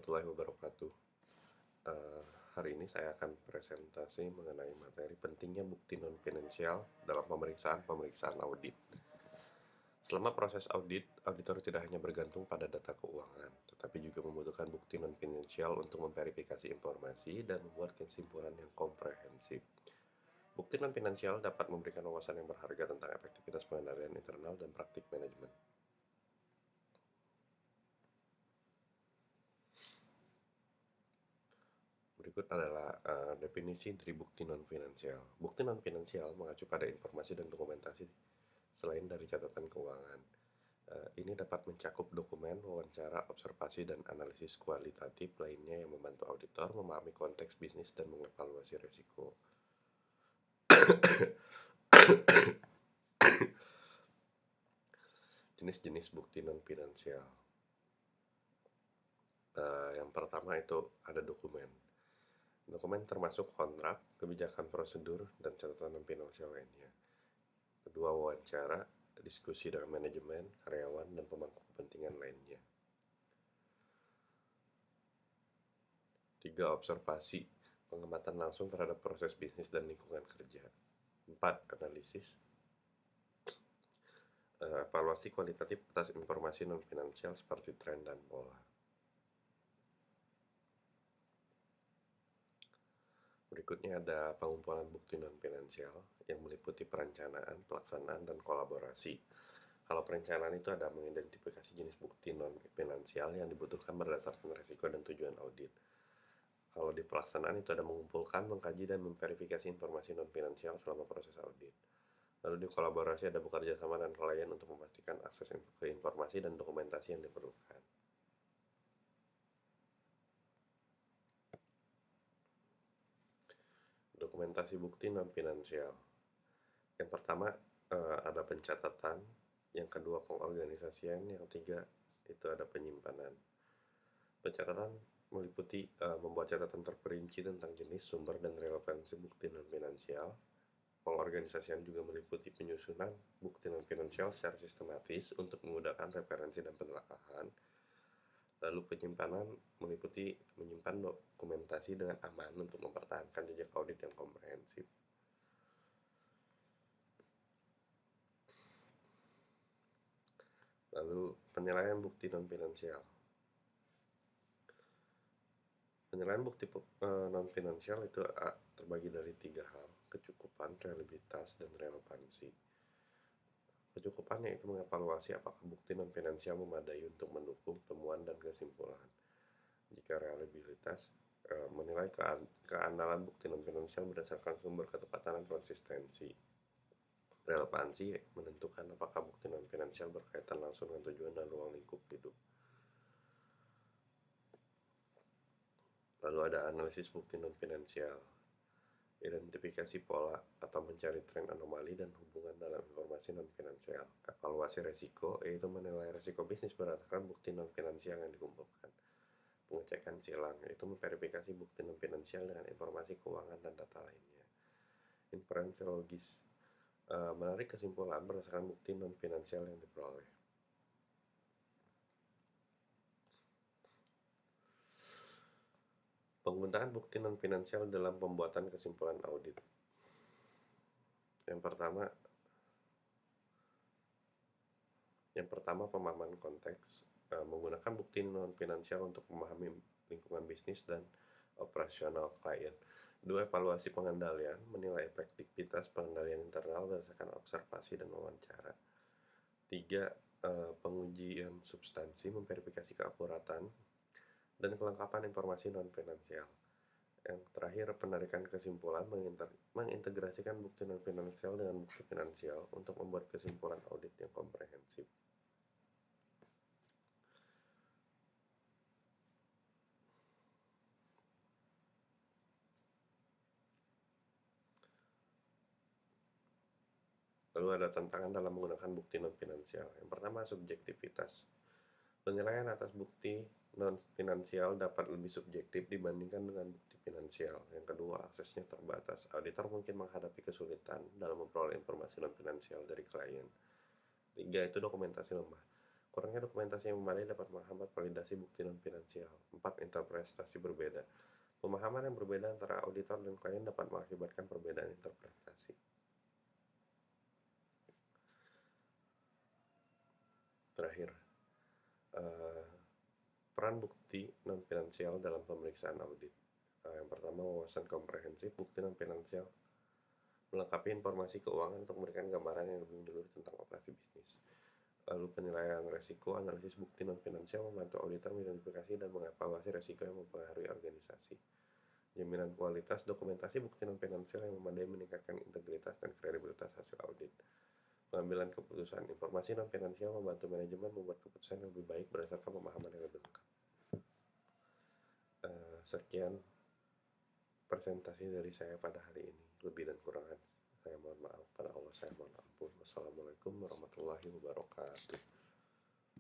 warahmatullahi wabarakatuh. Hari ini saya akan presentasi mengenai materi pentingnya bukti non-finansial dalam pemeriksaan audit. Selama proses audit, auditor tidak hanya bergantung pada data keuangan, tetapi juga membutuhkan bukti non-finansial untuk memverifikasi informasi dan membuat kesimpulan yang komprehensif. Bukti non-finansial dapat memberikan wawasan yang berharga tentang efektivitas pengendalian internal dan praktik manajemen. Berikut adalah definisi dari bukti non-finansial. Bukti non-finansial mengacu pada informasi dan dokumentasi selain dari catatan keuangan. Ini dapat mencakup dokumen, wawancara, observasi, dan analisis kualitatif lainnya yang membantu auditor memahami konteks bisnis dan mengevaluasi risiko. Jenis-jenis bukti non-finansial. Yang pertama itu ada dokumen. Dokumen termasuk kontrak, kebijakan prosedur, dan catatan non-finansial lainnya. Kedua, wawancara, diskusi dengan manajemen, karyawan, dan pemangku kepentingan lainnya. 3. Observasi, pengamatan langsung terhadap proses bisnis dan lingkungan kerja. 4. Analisis, evaluasi kualitatif atas informasi non-finansial seperti tren dan pola. Berikutnya ada pengumpulan bukti non-finansial yang meliputi perencanaan, pelaksanaan, dan kolaborasi. Kalau perencanaan itu ada mengidentifikasi jenis bukti non-finansial yang dibutuhkan berdasarkan risiko dan tujuan audit. Kalau di pelaksanaan itu ada mengumpulkan, mengkaji, dan memverifikasi informasi non-finansial selama proses audit. Lalu di kolaborasi ada bekerja sama dengan klien untuk memastikan akses ke informasi dan dokumentasi yang diperlukan. Dokumentasi bukti non-finansial. Yang pertama ada pencatatan, yang kedua pengorganisasian, yang ketiga itu ada penyimpanan. Pencatatan meliputi membuat catatan terperinci tentang jenis, sumber, dan relevansi bukti non-finansial. Pengorganisasian juga meliputi penyusunan bukti non-finansial secara sistematis untuk memudahkan referensi dan penelaahan. Lalu penyimpanan meliputi menyimpan dokumentasi dengan aman untuk mempertahankan jejak audit yang komprehensif. Lalu penilaian bukti non-finansial. Penilaian bukti non-finansial itu terbagi dari 3 hal: kecukupan, reliabilitas, dan relevansi. Kecukupannya itu mengevaluasi apakah bukti non-finansial memadai untuk mendukung temuan dan kesimpulan. Jika reliabilitas, menilai keandalan bukti non-finansial berdasarkan sumber, ketepatan, dan konsistensi. Relevansi menentukan apakah bukti non-finansial berkaitan langsung dengan tujuan dan ruang lingkup hidup. Lalu ada analisis bukti non-finansial, identifikasi pola atau mencari tren anomali dan hubungan dalam informasi non-finansial. Evaluasi resiko, yaitu menilai resiko bisnis berdasarkan bukti non-finansial yang dikumpulkan. Pengecekan silang, yaitu memverifikasi bukti non-finansial dengan informasi keuangan dan data lainnya. Inferensi logis, menarik kesimpulan berdasarkan bukti non-finansial yang diperoleh. Penggunaan bukti non-finansial dalam pembuatan kesimpulan audit. Yang pertama pemahaman konteks, menggunakan bukti non-finansial untuk memahami lingkungan bisnis dan operasional klien. 2. Evaluasi pengendalian, menilai efektivitas pengendalian internal berdasarkan observasi dan wawancara. 3. Pengujian substansi, memverifikasi keakuratan dan kelengkapan informasi non-finansial. Yang terakhir, penarikan kesimpulan, mengintegrasikan bukti non-finansial dengan bukti finansial untuk membuat kesimpulan audit yang komprehensif. Lalu ada tantangan dalam menggunakan bukti non-finansial. Yang pertama, subjektivitas. Penilaian atas bukti non-finansial dapat lebih subjektif dibandingkan dengan bukti finansial. Yang kedua, aksesnya terbatas. Auditor mungkin menghadapi kesulitan dalam memperoleh informasi non-finansial dari klien. 3. Itu dokumentasi lemah. Kurangnya dokumentasi yang memadai dapat menghambat validasi bukti non-finansial. 4. Interpretasi berbeda. Pemahaman yang berbeda antara auditor dan klien dapat mengakibatkan perbedaan interpretasi. Terakhir, peran bukti non-finansial dalam pemeriksaan audit. Yang pertama, wawasan komprehensif. Bukti non-finansial melengkapi informasi keuangan untuk memberikan gambaran yang lebih menyeluruh tentang operasi bisnis. Lalu penilaian resiko, analisis bukti non-finansial membantu auditor mengidentifikasi dan mengevaluasi resiko yang mempengaruhi organisasi. Jaminan kualitas dokumentasi bukti non-finansial yang memadai meningkatkan integritas dan kredibilitas hasil audit. Pengambilan keputusan, informasi non-finansial membantu manajemen membuat keputusan yang lebih baik berdasarkan pemahaman yang lebih lengkap. Sekian presentasi dari saya pada hari ini. Lebih dan kurangnya saya mohon maaf. Pada Allah saya mohon ampun. Wassalamualaikum warahmatullahi wabarakatuh.